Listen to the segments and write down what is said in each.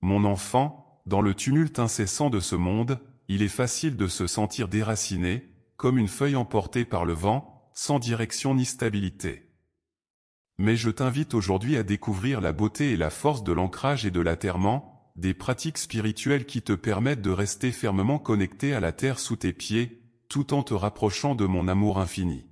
Mon enfant, dans le tumulte incessant de ce monde, il est facile de se sentir déraciné, comme une feuille emportée par le vent, sans direction ni stabilité. Mais je t'invite aujourd'hui à découvrir la beauté et la force de l'ancrage et de l'atterrement, des pratiques spirituelles qui te permettent de rester fermement connecté à la terre sous tes pieds, tout en te rapprochant de mon amour infini.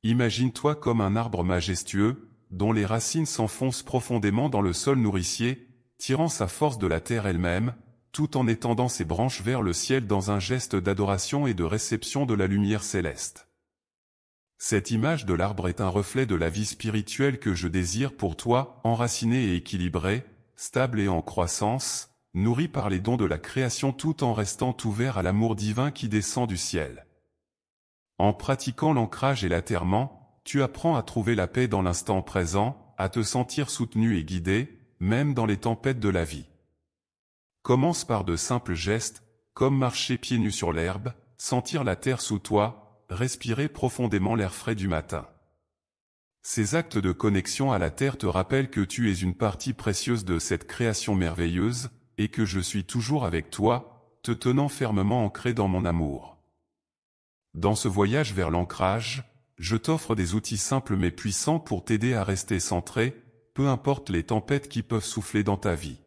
Imagine-toi comme un arbre majestueux, dont les racines s'enfoncent profondément dans le sol nourricier, tirant sa force de la terre elle-même, tout en étendant ses branches vers le ciel dans un geste d'adoration et de réception de la lumière céleste. Cette image de l'arbre est un reflet de la vie spirituelle que je désire pour toi, enraciné et équilibré, stable et en croissance, nourri par les dons de la création tout en restant ouvert à l'amour divin qui descend du ciel. En pratiquant l'ancrage et l'atterrement, tu apprends à trouver la paix dans l'instant présent, à te sentir soutenu et guidé, même dans les tempêtes de la vie. Commence par de simples gestes, comme marcher pieds nus sur l'herbe, sentir la terre sous toi, respirer profondément l'air frais du matin. Ces actes de connexion à la terre te rappellent que tu es une partie précieuse de cette création merveilleuse, et que je suis toujours avec toi, te tenant fermement ancré dans mon amour. Dans ce voyage vers l'ancrage, je t'offre des outils simples mais puissants pour t'aider à rester centré, peu importe les tempêtes qui peuvent souffler dans ta vie.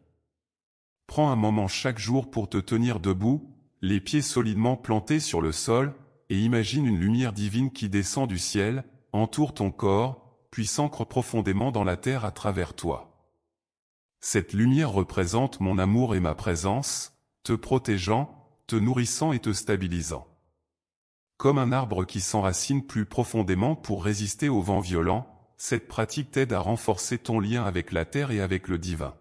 Prends un moment chaque jour pour te tenir debout, les pieds solidement plantés sur le sol, et imagine une lumière divine qui descend du ciel, entoure ton corps, puis s'ancre profondément dans la terre à travers toi. Cette lumière représente mon amour et ma présence, te protégeant, te nourrissant et te stabilisant. Comme un arbre qui s'enracine plus profondément pour résister aux vents violents, cette pratique t'aide à renforcer ton lien avec la terre et avec le divin.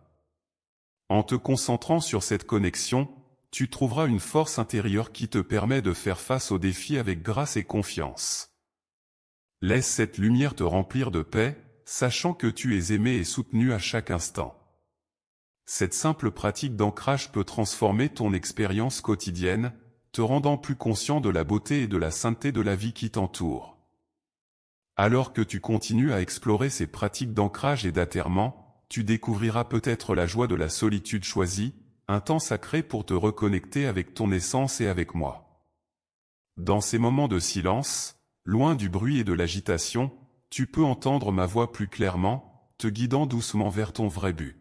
En te concentrant sur cette connexion, tu trouveras une force intérieure qui te permet de faire face aux défis avec grâce et confiance. Laisse cette lumière te remplir de paix, sachant que tu es aimé et soutenu à chaque instant. Cette simple pratique d'ancrage peut transformer ton expérience quotidienne, te rendant plus conscient de la beauté et de la sainteté de la vie qui t'entoure. Alors que tu continues à explorer ces pratiques d'ancrage et d'atterrement, tu découvriras peut-être la joie de la solitude choisie, un temps sacré pour te reconnecter avec ton essence et avec moi. Dans ces moments de silence, loin du bruit et de l'agitation, tu peux entendre ma voix plus clairement, te guidant doucement vers ton vrai but.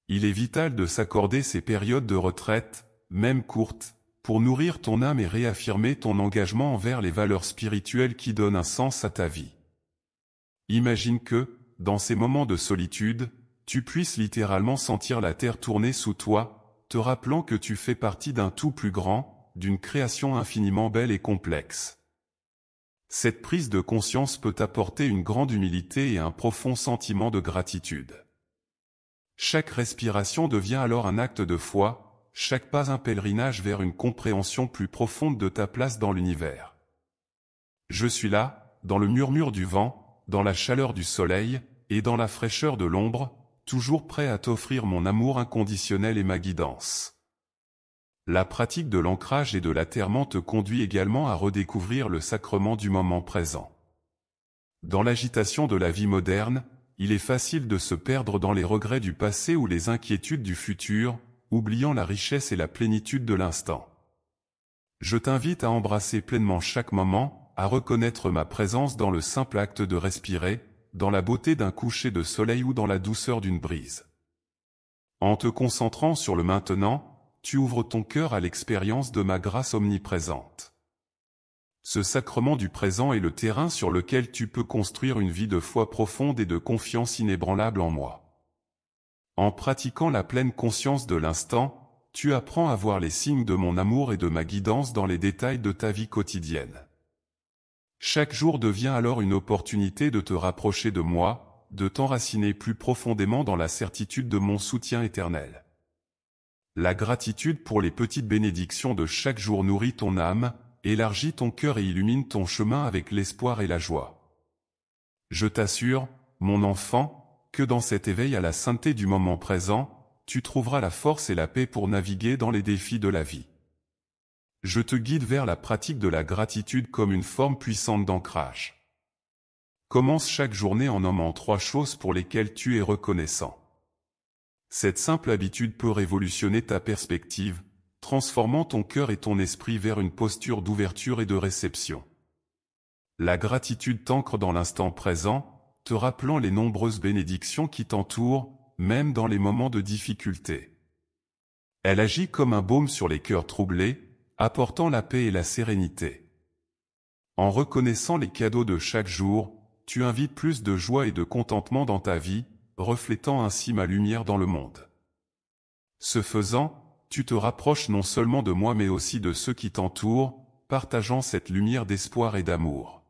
Il est vital de s'accorder ces périodes de retraite, même courtes, pour nourrir ton âme et réaffirmer ton engagement envers les valeurs spirituelles qui donnent un sens à ta vie. Imagine que, dans ces moments de solitude, tu puisses littéralement sentir la terre tourner sous toi, te rappelant que tu fais partie d'un tout plus grand, d'une création infiniment belle et complexe. Cette prise de conscience peut apporter une grande humilité et un profond sentiment de gratitude. Chaque respiration devient alors un acte de foi, chaque pas un pèlerinage vers une compréhension plus profonde de ta place dans l'univers. Je suis là, dans le murmure du vent, dans la chaleur du soleil, et dans la fraîcheur de l'ombre, toujours prêt à t'offrir mon amour inconditionnel et ma guidance. La pratique de l'ancrage et de l'atterrement te conduit également à redécouvrir le sacrement du moment présent. Dans l'agitation de la vie moderne, il est facile de se perdre dans les regrets du passé ou les inquiétudes du futur, oubliant la richesse et la plénitude de l'instant. Je t'invite à embrasser pleinement chaque moment, à reconnaître ma présence dans le simple acte de respirer, dans la beauté d'un coucher de soleil ou dans la douceur d'une brise. En te concentrant sur le maintenant, tu ouvres ton cœur à l'expérience de ma grâce omniprésente. Ce sacrement du présent est le terrain sur lequel tu peux construire une vie de foi profonde et de confiance inébranlable en moi. En pratiquant la pleine conscience de l'instant, tu apprends à voir les signes de mon amour et de ma guidance dans les détails de ta vie quotidienne. Chaque jour devient alors une opportunité de te rapprocher de moi, de t'enraciner plus profondément dans la certitude de mon soutien éternel. La gratitude pour les petites bénédictions de chaque jour nourrit ton âme, élargit ton cœur et illumine ton chemin avec l'espoir et la joie. Je t'assure, mon enfant, que dans cet éveil à la sainteté du moment présent, tu trouveras la force et la paix pour naviguer dans les défis de la vie. Je te guide vers la pratique de la gratitude comme une forme puissante d'ancrage. Commence chaque journée en nommant 3 choses pour lesquelles tu es reconnaissant. Cette simple habitude peut révolutionner ta perspective, transformant ton cœur et ton esprit vers une posture d'ouverture et de réception. La gratitude t'ancre dans l'instant présent, te rappelant les nombreuses bénédictions qui t'entourent, même dans les moments de difficulté. Elle agit comme un baume sur les cœurs troublés, apportant la paix et la sérénité. En reconnaissant les cadeaux de chaque jour, tu invites plus de joie et de contentement dans ta vie, reflétant ainsi ma lumière dans le monde. Ce faisant, tu te rapproches non seulement de moi mais aussi de ceux qui t'entourent, partageant cette lumière d'espoir et d'amour.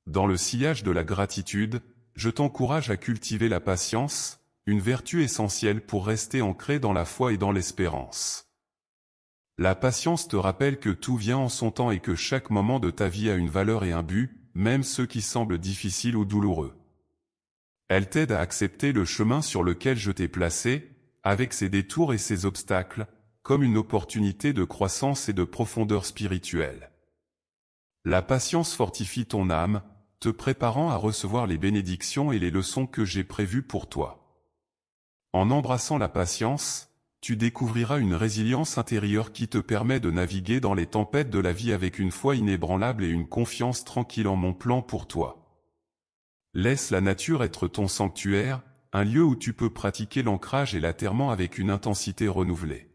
Dans le sillage de la gratitude, je t'encourage à cultiver la patience, une vertu essentielle pour rester ancré dans la foi et dans l'espérance. La patience te rappelle que tout vient en son temps et que chaque moment de ta vie a une valeur et un but, même ceux qui semblent difficiles ou douloureux. Elle t'aide à accepter le chemin sur lequel je t'ai placé, avec ses détours et ses obstacles, comme une opportunité de croissance et de profondeur spirituelle. La patience fortifie ton âme, te préparant à recevoir les bénédictions et les leçons que j'ai prévues pour toi. En embrassant la patience, tu découvriras une résilience intérieure qui te permet de naviguer dans les tempêtes de la vie avec une foi inébranlable et une confiance tranquille en mon plan pour toi. Laisse la nature être ton sanctuaire, un lieu où tu peux pratiquer l'ancrage et l'atterrement avec une intensité renouvelée.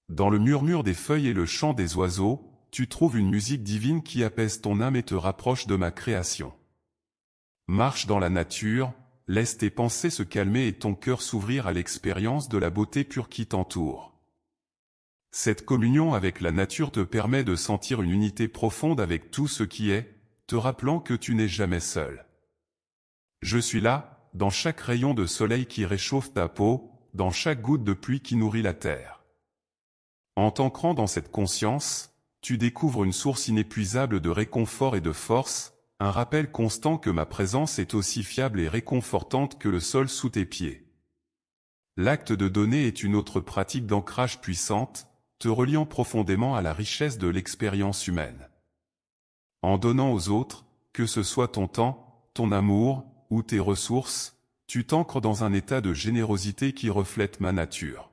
Dans le murmure des feuilles et le chant des oiseaux, tu trouves une musique divine qui apaise ton âme et te rapproche de ma création. Marche dans la nature, laisse tes pensées se calmer et ton cœur s'ouvrir à l'expérience de la beauté pure qui t'entoure. Cette communion avec la nature te permet de sentir une unité profonde avec tout ce qui est, te rappelant que tu n'es jamais seul. Je suis là, dans chaque rayon de soleil qui réchauffe ta peau, dans chaque goutte de pluie qui nourrit la terre. En t'ancrant dans cette conscience, tu découvres une source inépuisable de réconfort et de force, un rappel constant que ma présence est aussi fiable et réconfortante que le sol sous tes pieds. L'acte de donner est une autre pratique d'ancrage puissante, te reliant profondément à la richesse de l'expérience humaine. En donnant aux autres, que ce soit ton temps, ton amour, ou tes ressources, tu t'ancres dans un état de générosité qui reflète ma nature.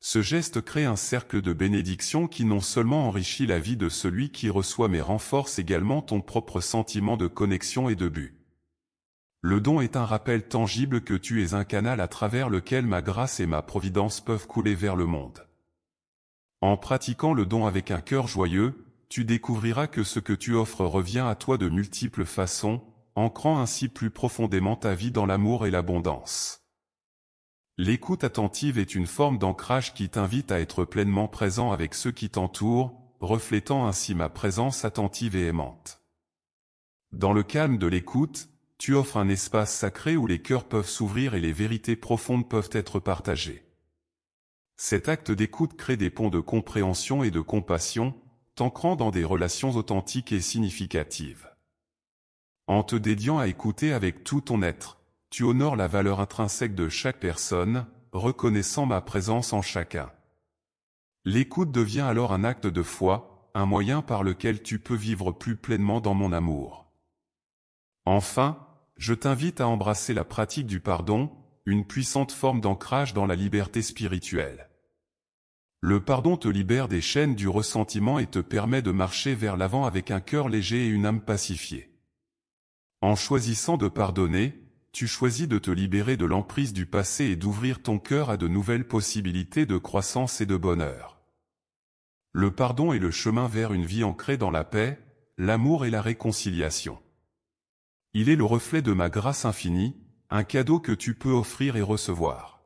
Ce geste crée un cercle de bénédiction qui non seulement enrichit la vie de celui qui reçoit mais renforce également ton propre sentiment de connexion et de but. Le don est un rappel tangible que tu es un canal à travers lequel ma grâce et ma providence peuvent couler vers le monde. En pratiquant le don avec un cœur joyeux, tu découvriras que ce que tu offres revient à toi de multiples façons, ancrant ainsi plus profondément ta vie dans l'amour et l'abondance. L'écoute attentive est une forme d'ancrage qui t'invite à être pleinement présent avec ceux qui t'entourent, reflétant ainsi ma présence attentive et aimante. Dans le calme de l'écoute, tu offres un espace sacré où les cœurs peuvent s'ouvrir et les vérités profondes peuvent être partagées. Cet acte d'écoute crée des ponts de compréhension et de compassion, t'ancrant dans des relations authentiques et significatives. En te dédiant à écouter avec tout ton être, tu honores la valeur intrinsèque de chaque personne, reconnaissant ma présence en chacun. L'écoute devient alors un acte de foi, un moyen par lequel tu peux vivre plus pleinement dans mon amour. Enfin, je t'invite à embrasser la pratique du pardon, une puissante forme d'ancrage dans la liberté spirituelle. Le pardon te libère des chaînes du ressentiment et te permet de marcher vers l'avant avec un cœur léger et une âme pacifiée. En choisissant de pardonner, tu choisis de te libérer de l'emprise du passé et d'ouvrir ton cœur à de nouvelles possibilités de croissance et de bonheur. Le pardon est le chemin vers une vie ancrée dans la paix, l'amour et la réconciliation. Il est le reflet de ma grâce infinie, un cadeau que tu peux offrir et recevoir.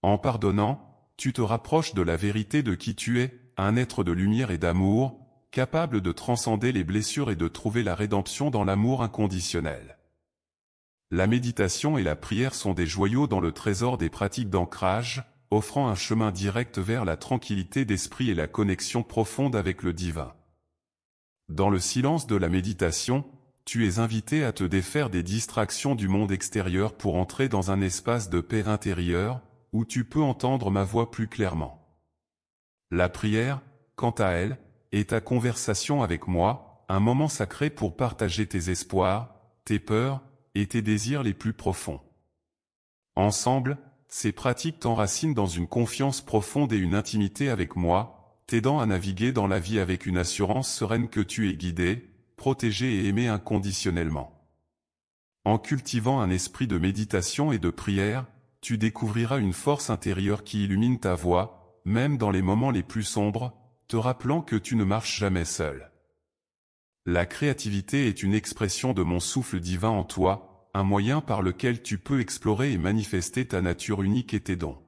En pardonnant, tu te rapproches de la vérité de qui tu es, un être de lumière et d'amour, capable de transcender les blessures et de trouver la rédemption dans l'amour inconditionnel. La méditation et la prière sont des joyaux dans le trésor des pratiques d'ancrage, offrant un chemin direct vers la tranquillité d'esprit et la connexion profonde avec le divin. Dans le silence de la méditation, tu es invité à te défaire des distractions du monde extérieur pour entrer dans un espace de paix intérieure, où tu peux entendre ma voix plus clairement. La prière, quant à elle, est ta conversation avec moi, un moment sacré pour partager tes espoirs, tes peurs, et tes désirs les plus profonds. Ensemble, ces pratiques t'enracinent dans une confiance profonde et une intimité avec moi, t'aidant à naviguer dans la vie avec une assurance sereine que tu es guidé, protégé et aimé inconditionnellement. En cultivant un esprit de méditation et de prière, tu découvriras une force intérieure qui illumine ta voie, même dans les moments les plus sombres, te rappelant que tu ne marches jamais seul. La créativité est une expression de mon souffle divin en toi, un moyen par lequel tu peux explorer et manifester ta nature unique et tes dons.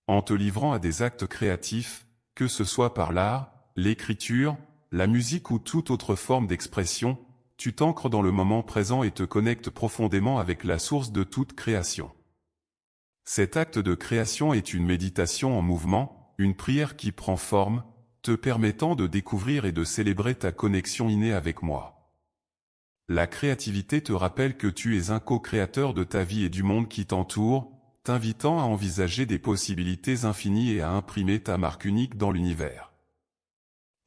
En te livrant à des actes créatifs, que ce soit par l'art, l'écriture, la musique ou toute autre forme d'expression, tu t'ancres dans le moment présent et te connectes profondément avec la source de toute création. Cet acte de création est une méditation en mouvement, une prière qui prend forme, te permettant de découvrir et de célébrer ta connexion innée avec moi. La créativité te rappelle que tu es un co-créateur de ta vie et du monde qui t'entoure, t'invitant à envisager des possibilités infinies et à imprimer ta marque unique dans l'univers.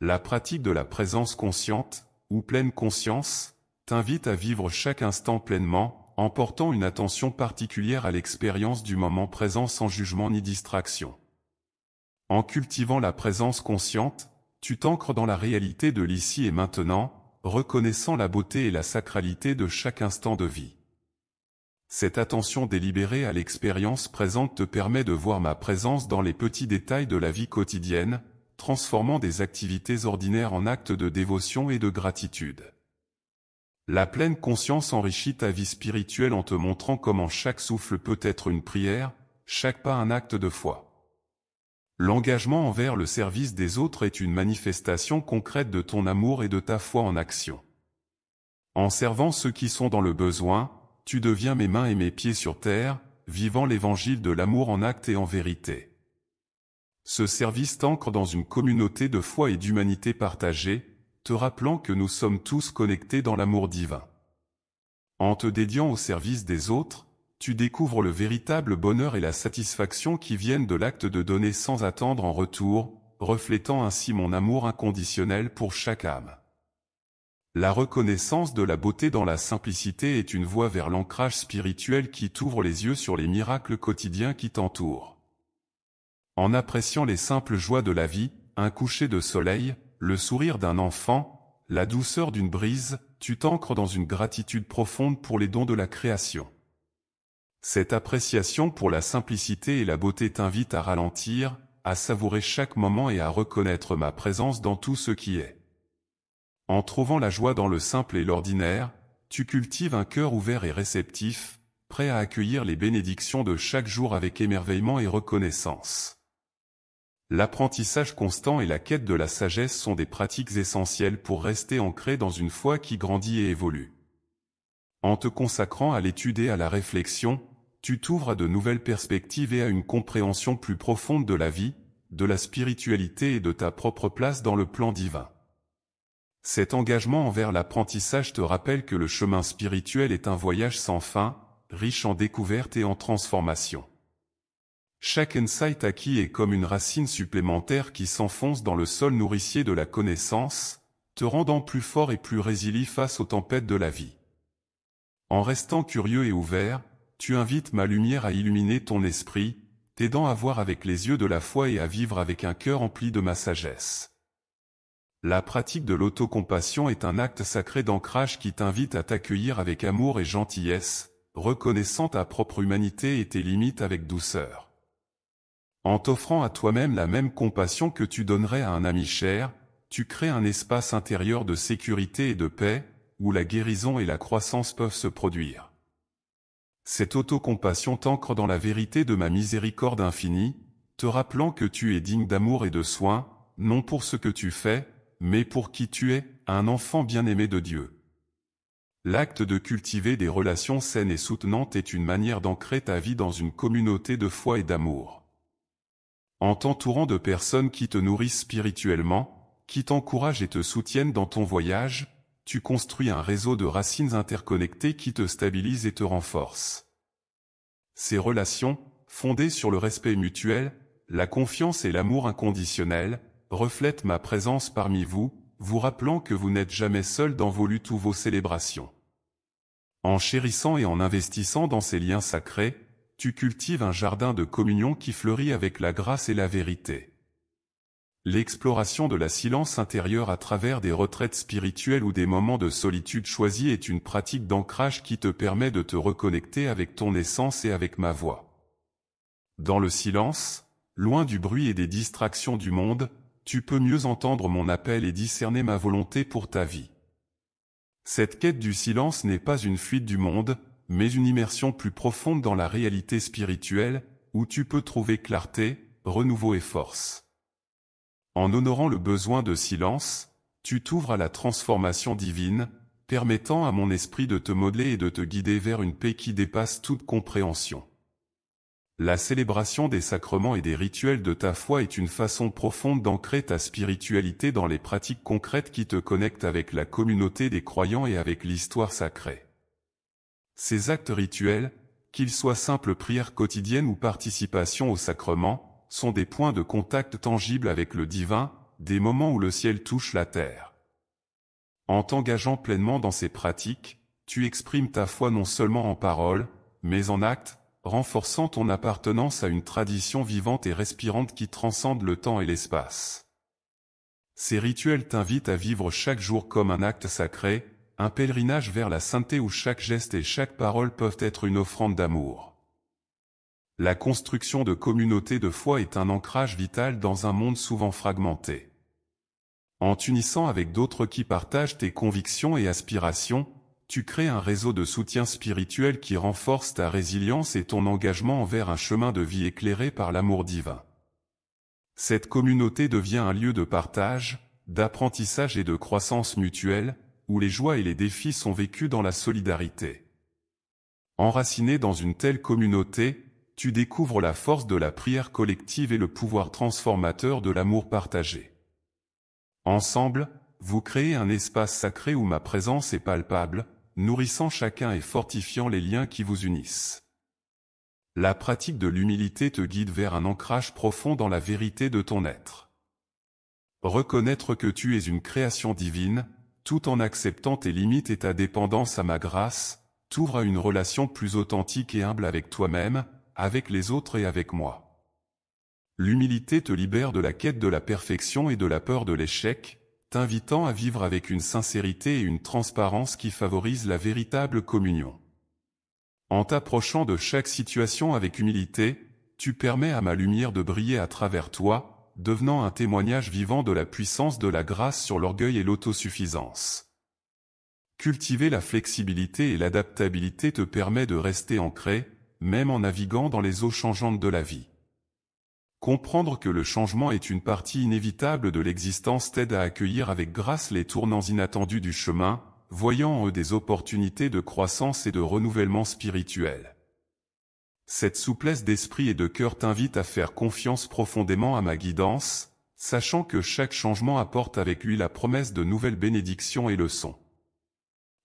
La pratique de la présence consciente, ou pleine conscience, t'invite à vivre chaque instant pleinement, en portant une attention particulière à l'expérience du moment présent sans jugement ni distraction. En cultivant la présence consciente, tu t'ancres dans la réalité de l'ici et maintenant, reconnaissant la beauté et la sacralité de chaque instant de vie. Cette attention délibérée à l'expérience présente te permet de voir ma présence dans les petits détails de la vie quotidienne, transformant des activités ordinaires en actes de dévotion et de gratitude. La pleine conscience enrichit ta vie spirituelle en te montrant comment chaque souffle peut être une prière, chaque pas un acte de foi. L'engagement envers le service des autres est une manifestation concrète de ton amour et de ta foi en action. En servant ceux qui sont dans le besoin, tu deviens mes mains et mes pieds sur terre, vivant l'évangile de l'amour en acte et en vérité. Ce service t'ancre dans une communauté de foi et d'humanité partagée, te rappelant que nous sommes tous connectés dans l'amour divin. En te dédiant au service des autres, tu découvres le véritable bonheur et la satisfaction qui viennent de l'acte de donner sans attendre en retour, reflétant ainsi mon amour inconditionnel pour chaque âme. La reconnaissance de la beauté dans la simplicité est une voie vers l'ancrage spirituel qui t'ouvre les yeux sur les miracles quotidiens qui t'entourent. En appréciant les simples joies de la vie, un coucher de soleil, le sourire d'un enfant, la douceur d'une brise, tu t'ancres dans une gratitude profonde pour les dons de la création. Cette appréciation pour la simplicité et la beauté t'invite à ralentir, à savourer chaque moment et à reconnaître ma présence dans tout ce qui est. En trouvant la joie dans le simple et l'ordinaire, tu cultives un cœur ouvert et réceptif, prêt à accueillir les bénédictions de chaque jour avec émerveillement et reconnaissance. L'apprentissage constant et la quête de la sagesse sont des pratiques essentielles pour rester ancré dans une foi qui grandit et évolue. En te consacrant à l'étude et à la réflexion, tu t'ouvres à de nouvelles perspectives et à une compréhension plus profonde de la vie, de la spiritualité et de ta propre place dans le plan divin. Cet engagement envers l'apprentissage te rappelle que le chemin spirituel est un voyage sans fin, riche en découvertes et en transformations. Chaque insight acquis est comme une racine supplémentaire qui s'enfonce dans le sol nourricier de la connaissance, te rendant plus fort et plus résilient face aux tempêtes de la vie. En restant curieux et ouvert, tu invites ma lumière à illuminer ton esprit, t'aidant à voir avec les yeux de la foi et à vivre avec un cœur empli de ma sagesse. La pratique de l'autocompassion est un acte sacré d'ancrage qui t'invite à t'accueillir avec amour et gentillesse, reconnaissant ta propre humanité et tes limites avec douceur. En t'offrant à toi-même la même compassion que tu donnerais à un ami cher, tu crées un espace intérieur de sécurité et de paix, où la guérison et la croissance peuvent se produire. Cette autocompassion t'ancre dans la vérité de ma miséricorde infinie, te rappelant que tu es digne d'amour et de soins, non pour ce que tu fais, mais pour qui tu es, un enfant bien-aimé de Dieu. L'acte de cultiver des relations saines et soutenantes est une manière d'ancrer ta vie dans une communauté de foi et d'amour. En t'entourant de personnes qui te nourrissent spirituellement, qui t'encouragent et te soutiennent dans ton voyage, tu construis un réseau de racines interconnectées qui te stabilise et te renforce. Ces relations, fondées sur le respect mutuel, la confiance et l'amour inconditionnel, reflètent ma présence parmi vous, vous rappelant que vous n'êtes jamais seul dans vos luttes ou vos célébrations. En chérissant et en investissant dans ces liens sacrés, tu cultives un jardin de communion qui fleurit avec la grâce et la vérité. L'exploration de la silence intérieure à travers des retraites spirituelles ou des moments de solitude choisis est une pratique d'ancrage qui te permet de te reconnecter avec ton essence et avec ma voix. Dans le silence, loin du bruit et des distractions du monde, tu peux mieux entendre mon appel et discerner ma volonté pour ta vie. Cette quête du silence n'est pas une fuite du monde, mais une immersion plus profonde dans la réalité spirituelle, où tu peux trouver clarté, renouveau et force. En honorant le besoin de silence, tu t'ouvres à la transformation divine, permettant à mon esprit de te modeler et de te guider vers une paix qui dépasse toute compréhension. La célébration des sacrements et des rituels de ta foi est une façon profonde d'ancrer ta spiritualité dans les pratiques concrètes qui te connectent avec la communauté des croyants et avec l'histoire sacrée. Ces actes rituels, qu'ils soient simples prières quotidiennes ou participation aux sacrements, sont des points de contact tangibles avec le divin, des moments où le ciel touche la terre. En t'engageant pleinement dans ces pratiques, tu exprimes ta foi non seulement en paroles, mais en actes, renforçant ton appartenance à une tradition vivante et respirante qui transcende le temps et l'espace. Ces rituels t'invitent à vivre chaque jour comme un acte sacré, un pèlerinage vers la sainteté où chaque geste et chaque parole peuvent être une offrande d'amour. La construction de communautés de foi est un ancrage vital dans un monde souvent fragmenté. En t'unissant avec d'autres qui partagent tes convictions et aspirations, tu crées un réseau de soutien spirituel qui renforce ta résilience et ton engagement envers un chemin de vie éclairé par l'amour divin. Cette communauté devient un lieu de partage, d'apprentissage et de croissance mutuelle, où les joies et les défis sont vécus dans la solidarité. Enraciné dans une telle communauté, tu découvres la force de la prière collective et le pouvoir transformateur de l'amour partagé. Ensemble, vous créez un espace sacré où ma présence est palpable, nourrissant chacun et fortifiant les liens qui vous unissent. La pratique de l'humilité te guide vers un ancrage profond dans la vérité de ton être. Reconnaître que tu es une création divine, tout en acceptant tes limites et ta dépendance à ma grâce, t'ouvre à une relation plus authentique et humble avec toi-même, avec les autres et avec moi. L'humilité te libère de la quête de la perfection et de la peur de l'échec, t'invitant à vivre avec une sincérité et une transparence qui favorisent la véritable communion. En t'approchant de chaque situation avec humilité, tu permets à ma lumière de briller à travers toi, devenant un témoignage vivant de la puissance de la grâce sur l'orgueil et l'autosuffisance. Cultiver la flexibilité et l'adaptabilité te permet de rester ancré, même en naviguant dans les eaux changeantes de la vie. Comprendre que le changement est une partie inévitable de l'existence t'aide à accueillir avec grâce les tournants inattendus du chemin, voyant en eux des opportunités de croissance et de renouvellement spirituel. Cette souplesse d'esprit et de cœur t'invite à faire confiance profondément à ma guidance, sachant que chaque changement apporte avec lui la promesse de nouvelles bénédictions et leçons.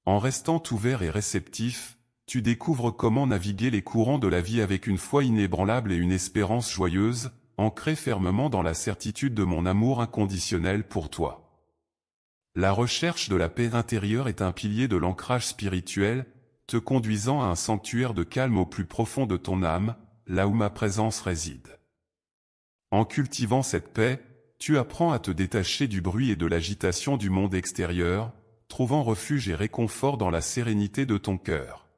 En restant ouvert et réceptif, tu découvres comment naviguer les courants de la vie avec une foi inébranlable et une espérance joyeuse, ancrée fermement dans la certitude de mon amour inconditionnel pour toi. La recherche de la paix intérieure est un pilier de l'ancrage spirituel, te conduisant à un sanctuaire de calme au plus profond de ton âme, là où ma présence réside. En cultivant cette paix, tu apprends à te détacher du bruit et de l'agitation du monde extérieur, trouvant refuge et réconfort dans la sérénité de ton cœur.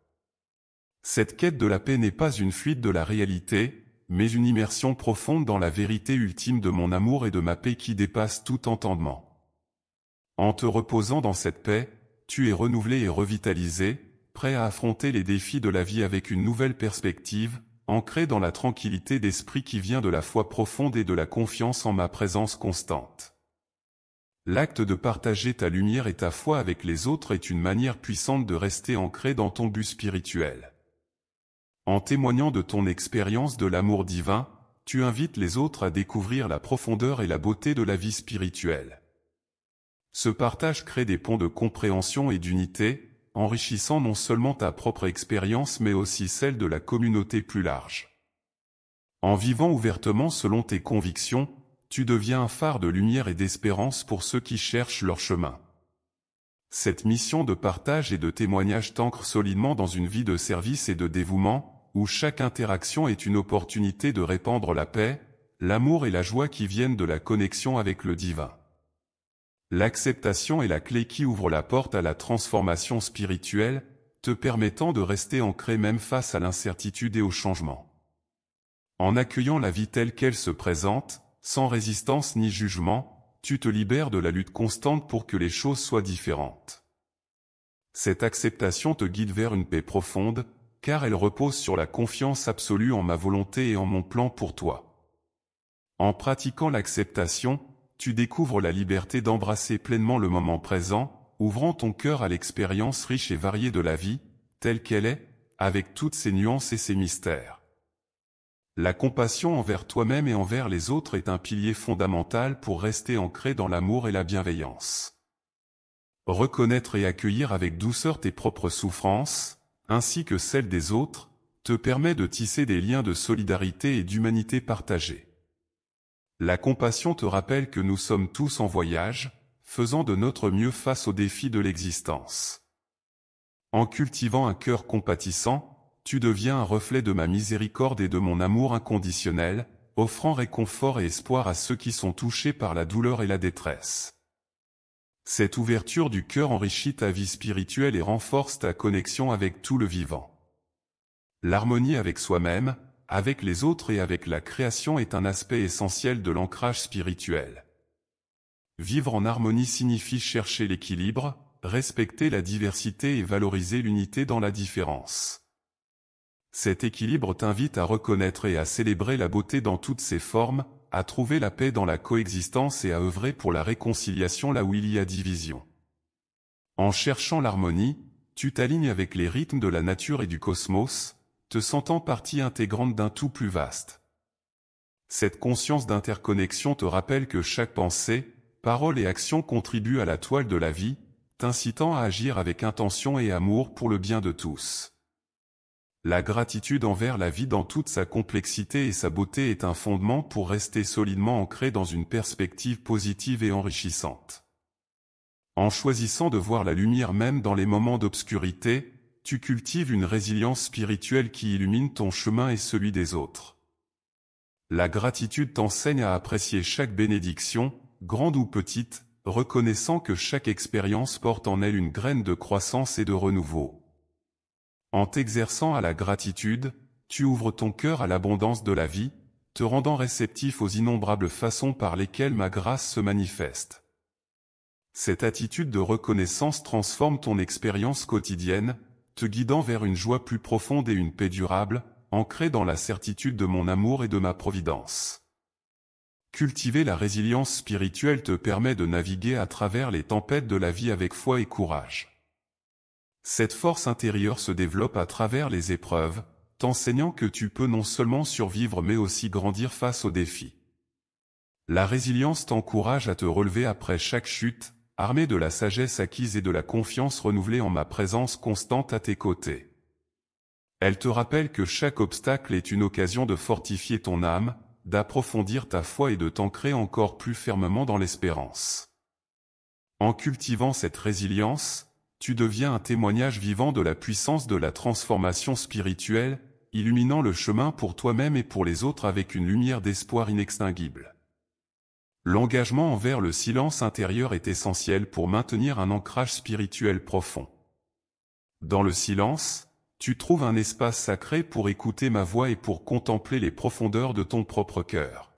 Cette quête de la paix n'est pas une fuite de la réalité, mais une immersion profonde dans la vérité ultime de mon amour et de ma paix qui dépasse tout entendement. En te reposant dans cette paix, tu es renouvelé et revitalisé, prêt à affronter les défis de la vie avec une nouvelle perspective, ancré dans la tranquillité d'esprit qui vient de la foi profonde et de la confiance en ma présence constante. L'acte de partager ta lumière et ta foi avec les autres est une manière puissante de rester ancré dans ton but spirituel. En témoignant de ton expérience de l'amour divin, tu invites les autres à découvrir la profondeur et la beauté de la vie spirituelle. Ce partage crée des ponts de compréhension et d'unité, enrichissant non seulement ta propre expérience mais aussi celle de la communauté plus large. En vivant ouvertement selon tes convictions, tu deviens un phare de lumière et d'espérance pour ceux qui cherchent leur chemin. Cette mission de partage et de témoignage t'ancre solidement dans une vie de service et de dévouement, où chaque interaction est une opportunité de répandre la paix, l'amour et la joie qui viennent de la connexion avec le divin. L'acceptation est la clé qui ouvre la porte à la transformation spirituelle, te permettant de rester ancré même face à l'incertitude et au changement. En accueillant la vie telle qu'elle se présente, sans résistance ni jugement, tu te libères de la lutte constante pour que les choses soient différentes. Cette acceptation te guide vers une paix profonde, car elle repose sur la confiance absolue en ma volonté et en mon plan pour toi. En pratiquant l'acceptation, tu découvres la liberté d'embrasser pleinement le moment présent, ouvrant ton cœur à l'expérience riche et variée de la vie, telle qu'elle est, avec toutes ses nuances et ses mystères. La compassion envers toi-même et envers les autres est un pilier fondamental pour rester ancré dans l'amour et la bienveillance. Reconnaître et accueillir avec douceur tes propres souffrances, ainsi que celles des autres, te permet de tisser des liens de solidarité et d'humanité partagés. La compassion te rappelle que nous sommes tous en voyage, faisant de notre mieux face aux défis de l'existence. En cultivant un cœur compatissant, tu deviens un reflet de ma miséricorde et de mon amour inconditionnel, offrant réconfort et espoir à ceux qui sont touchés par la douleur et la détresse. Cette ouverture du cœur enrichit ta vie spirituelle et renforce ta connexion avec tout le vivant. L'harmonie avec soi-même, avec les autres et avec la création est un aspect essentiel de l'ancrage spirituel. Vivre en harmonie signifie chercher l'équilibre, respecter la diversité et valoriser l'unité dans la différence. Cet équilibre t'invite à reconnaître et à célébrer la beauté dans toutes ses formes, à trouver la paix dans la coexistence et à œuvrer pour la réconciliation là où il y a division. En cherchant l'harmonie, tu t'alignes avec les rythmes de la nature et du cosmos, te sentant partie intégrante d'un tout plus vaste. Cette conscience d'interconnexion te rappelle que chaque pensée, parole et action contribuent à la toile de la vie, t'incitant à agir avec intention et amour pour le bien de tous. La gratitude envers la vie dans toute sa complexité et sa beauté est un fondement pour rester solidement ancré dans une perspective positive et enrichissante. En choisissant de voir la lumière même dans les moments d'obscurité, tu cultives une résilience spirituelle qui illumine ton chemin et celui des autres. La gratitude t'enseigne à apprécier chaque bénédiction, grande ou petite, reconnaissant que chaque expérience porte en elle une graine de croissance et de renouveau. En t'exerçant à la gratitude, tu ouvres ton cœur à l'abondance de la vie, te rendant réceptif aux innombrables façons par lesquelles ma grâce se manifeste. Cette attitude de reconnaissance transforme ton expérience quotidienne, te guidant vers une joie plus profonde et une paix durable, ancrée dans la certitude de mon amour et de ma providence. Cultiver la résilience spirituelle te permet de naviguer à travers les tempêtes de la vie avec foi et courage. Cette force intérieure se développe à travers les épreuves, t'enseignant que tu peux non seulement survivre mais aussi grandir face aux défis. La résilience t'encourage à te relever après chaque chute, armé de la sagesse acquise et de la confiance renouvelée en ma présence constante à tes côtés. Elle te rappelle que chaque obstacle est une occasion de fortifier ton âme, d'approfondir ta foi et de t'ancrer encore plus fermement dans l'espérance. En cultivant cette résilience, tu deviens un témoignage vivant de la puissance de la transformation spirituelle, illuminant le chemin pour toi-même et pour les autres avec une lumière d'espoir inextinguible. L'engagement envers le silence intérieur est essentiel pour maintenir un ancrage spirituel profond. Dans le silence, tu trouves un espace sacré pour écouter ma voix et pour contempler les profondeurs de ton propre cœur.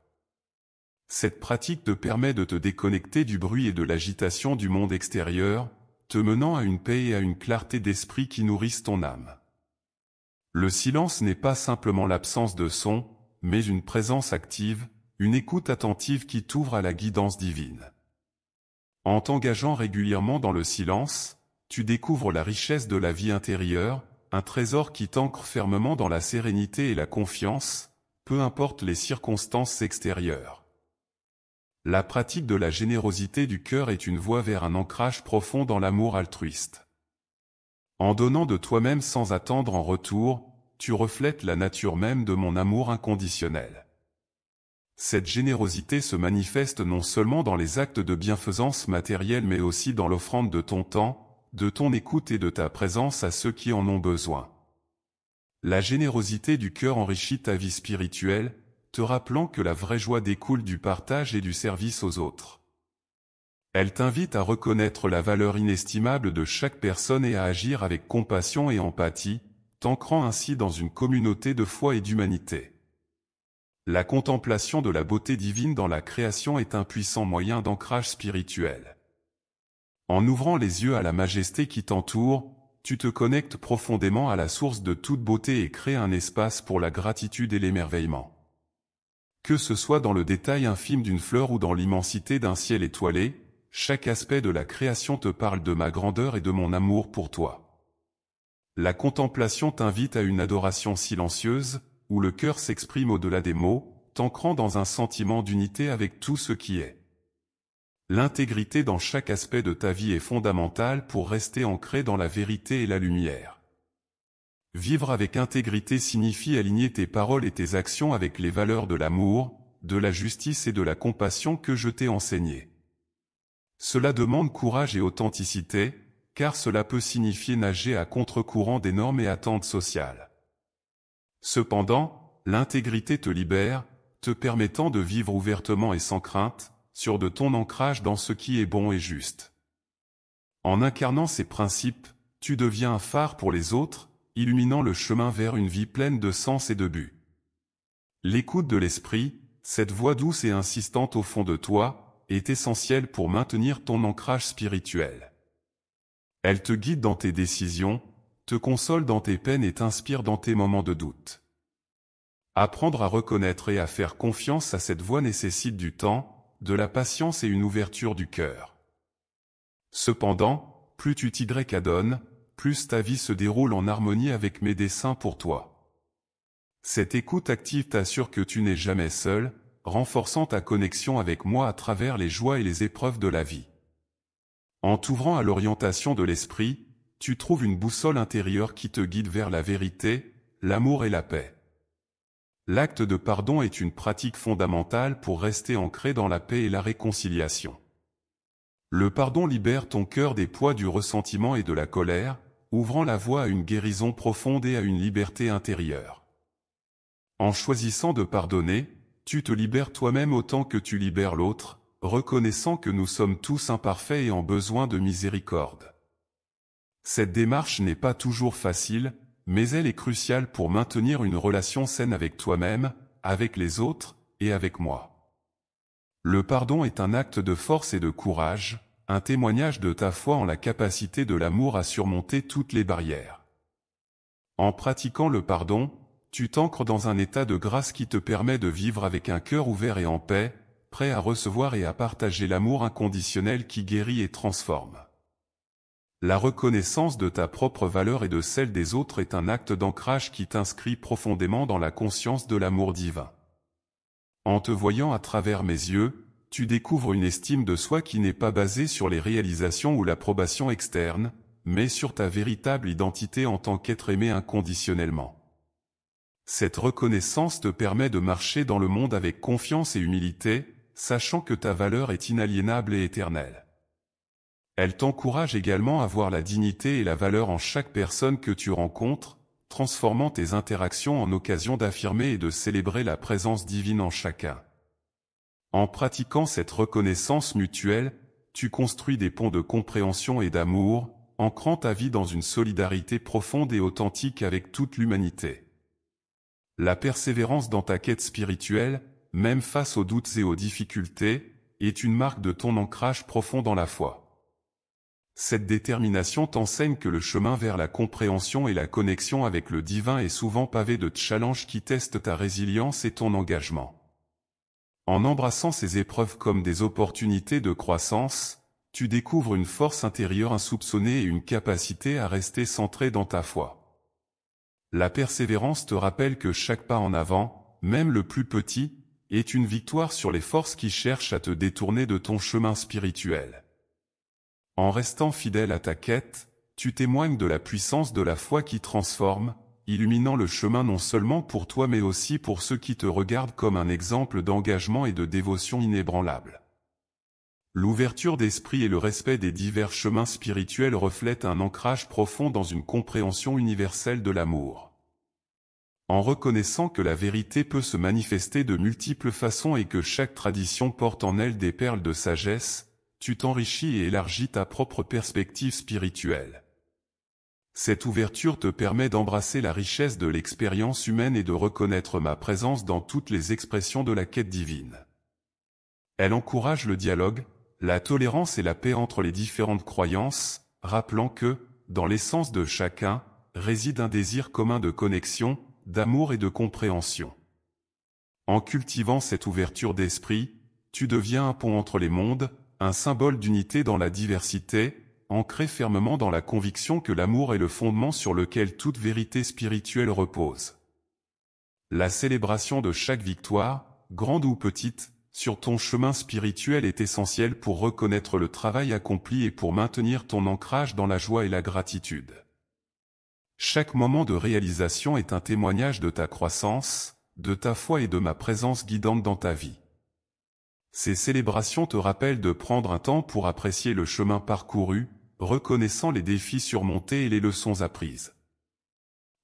Cette pratique te permet de te déconnecter du bruit et de l'agitation du monde extérieur, te menant à une paix et à une clarté d'esprit qui nourrissent ton âme. Le silence n'est pas simplement l'absence de son, mais une présence active, une écoute attentive qui t'ouvre à la guidance divine. En t'engageant régulièrement dans le silence, tu découvres la richesse de la vie intérieure, un trésor qui t'ancre fermement dans la sérénité et la confiance, peu importe les circonstances extérieures. La pratique de la générosité du cœur est une voie vers un ancrage profond dans l'amour altruiste. En donnant de toi-même sans attendre en retour, tu reflètes la nature même de mon amour inconditionnel. Cette générosité se manifeste non seulement dans les actes de bienfaisance matérielle mais aussi dans l'offrande de ton temps, de ton écoute et de ta présence à ceux qui en ont besoin. La générosité du cœur enrichit ta vie spirituelle, te rappelant que la vraie joie découle du partage et du service aux autres. Elle t'invite à reconnaître la valeur inestimable de chaque personne et à agir avec compassion et empathie, t'ancrant ainsi dans une communauté de foi et d'humanité. La contemplation de la beauté divine dans la création est un puissant moyen d'ancrage spirituel. En ouvrant les yeux à la majesté qui t'entoure, tu te connectes profondément à la source de toute beauté et crées un espace pour la gratitude et l'émerveillement. Que ce soit dans le détail infime d'une fleur ou dans l'immensité d'un ciel étoilé, chaque aspect de la création te parle de ma grandeur et de mon amour pour toi. La contemplation t'invite à une adoration silencieuse, où le cœur s'exprime au-delà des mots, t'ancrant dans un sentiment d'unité avec tout ce qui est. L'intégrité dans chaque aspect de ta vie est fondamentale pour rester ancré dans la vérité et la lumière. Vivre avec intégrité signifie aligner tes paroles et tes actions avec les valeurs de l'amour, de la justice et de la compassion que je t'ai enseignées. Cela demande courage et authenticité, car cela peut signifier nager à contre-courant des normes et attentes sociales. Cependant, l'intégrité te libère, te permettant de vivre ouvertement et sans crainte, sûr de ton ancrage dans ce qui est bon et juste. En incarnant ces principes, tu deviens un phare pour les autres, illuminant le chemin vers une vie pleine de sens et de but. L'écoute de l'esprit, cette voix douce et insistante au fond de toi, est essentielle pour maintenir ton ancrage spirituel. Elle te guide dans tes décisions, te console dans tes peines et t'inspire dans tes moments de doute. Apprendre à reconnaître et à faire confiance à cette voix nécessite du temps, de la patience et une ouverture du cœur. Cependant, plus tu t'y adonnes, plus ta vie se déroule en harmonie avec mes desseins pour toi. Cette écoute active t'assure que tu n'es jamais seul, renforçant ta connexion avec moi à travers les joies et les épreuves de la vie. En t'ouvrant à l'orientation de l'esprit, tu trouves une boussole intérieure qui te guide vers la vérité, l'amour et la paix. L'acte de pardon est une pratique fondamentale pour rester ancré dans la paix et la réconciliation. Le pardon libère ton cœur des poids du ressentiment et de la colère, ouvrant la voie à une guérison profonde et à une liberté intérieure. En choisissant de pardonner, tu te libères toi-même autant que tu libères l'autre, reconnaissant que nous sommes tous imparfaits et en besoin de miséricorde. Cette démarche n'est pas toujours facile, mais elle est cruciale pour maintenir une relation saine avec toi-même, avec les autres, et avec moi. Le pardon est un acte de force et de courage, un témoignage de ta foi en la capacité de l'amour à surmonter toutes les barrières. En pratiquant le pardon, tu t'ancres dans un état de grâce qui te permet de vivre avec un cœur ouvert et en paix, prêt à recevoir et à partager l'amour inconditionnel qui guérit et transforme. La reconnaissance de ta propre valeur et de celle des autres est un acte d'ancrage qui t'inscrit profondément dans la conscience de l'amour divin. En te voyant à travers mes yeux, tu découvres une estime de soi qui n'est pas basée sur les réalisations ou l'approbation externe, mais sur ta véritable identité en tant qu'être aimé inconditionnellement. Cette reconnaissance te permet de marcher dans le monde avec confiance et humilité, sachant que ta valeur est inaliénable et éternelle. Elle t'encourage également à voir la dignité et la valeur en chaque personne que tu rencontres, transformant tes interactions en occasion d'affirmer et de célébrer la présence divine en chacun. En pratiquant cette reconnaissance mutuelle, tu construis des ponts de compréhension et d'amour, ancrant ta vie dans une solidarité profonde et authentique avec toute l'humanité. La persévérance dans ta quête spirituelle, même face aux doutes et aux difficultés, est une marque de ton ancrage profond dans la foi. Cette détermination t'enseigne que le chemin vers la compréhension et la connexion avec le divin est souvent pavé de challenges qui testent ta résilience et ton engagement. En embrassant ces épreuves comme des opportunités de croissance, tu découvres une force intérieure insoupçonnée et une capacité à rester centré dans ta foi. La persévérance te rappelle que chaque pas en avant, même le plus petit, est une victoire sur les forces qui cherchent à te détourner de ton chemin spirituel. En restant fidèle à ta quête, tu témoignes de la puissance de la foi qui transforme, illuminant le chemin non seulement pour toi mais aussi pour ceux qui te regardent comme un exemple d'engagement et de dévotion inébranlable. L'ouverture d'esprit et le respect des divers chemins spirituels reflètent un ancrage profond dans une compréhension universelle de l'amour. En reconnaissant que la vérité peut se manifester de multiples façons et que chaque tradition porte en elle des perles de sagesse, tu t'enrichis et élargis ta propre perspective spirituelle. Cette ouverture te permet d'embrasser la richesse de l'expérience humaine et de reconnaître ma présence dans toutes les expressions de la quête divine. Elle encourage le dialogue, la tolérance et la paix entre les différentes croyances, rappelant que, dans l'essence de chacun, réside un désir commun de connexion, d'amour et de compréhension. En cultivant cette ouverture d'esprit, tu deviens un pont entre les mondes, un symbole d'unité dans la diversité, ancré fermement dans la conviction que l'amour est le fondement sur lequel toute vérité spirituelle repose. La célébration de chaque victoire, grande ou petite, sur ton chemin spirituel est essentielle pour reconnaître le travail accompli et pour maintenir ton ancrage dans la joie et la gratitude. Chaque moment de réalisation est un témoignage de ta croissance, de ta foi et de ma présence guidante dans ta vie. Ces célébrations te rappellent de prendre un temps pour apprécier le chemin parcouru, reconnaissant les défis surmontés et les leçons apprises.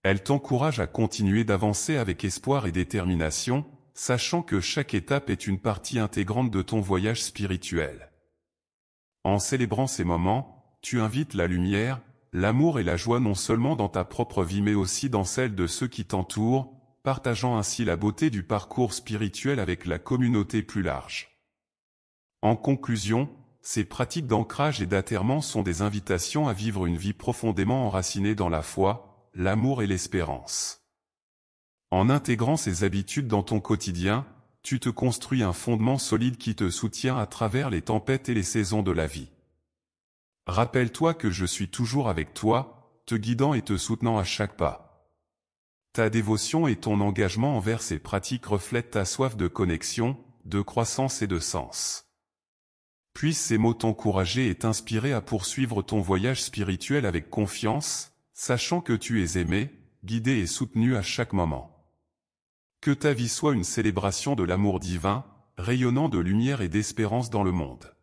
Elles t'encouragent à continuer d'avancer avec espoir et détermination, sachant que chaque étape est une partie intégrante de ton voyage spirituel. En célébrant ces moments, tu invites la lumière, l'amour et la joie non seulement dans ta propre vie mais aussi dans celle de ceux qui t'entourent, partageant ainsi la beauté du parcours spirituel avec la communauté plus large. En conclusion, ces pratiques d'ancrage et d'atterrement sont des invitations à vivre une vie profondément enracinée dans la foi, l'amour et l'espérance. En intégrant ces habitudes dans ton quotidien, tu te construis un fondement solide qui te soutient à travers les tempêtes et les saisons de la vie. Rappelle-toi que je suis toujours avec toi, te guidant et te soutenant à chaque pas. Ta dévotion et ton engagement envers ces pratiques reflètent ta soif de connexion, de croissance et de sens. Puissent ces mots t'encourager et t'inspirer à poursuivre ton voyage spirituel avec confiance, sachant que tu es aimé, guidé et soutenu à chaque moment. Que ta vie soit une célébration de l'amour divin, rayonnant de lumière et d'espérance dans le monde.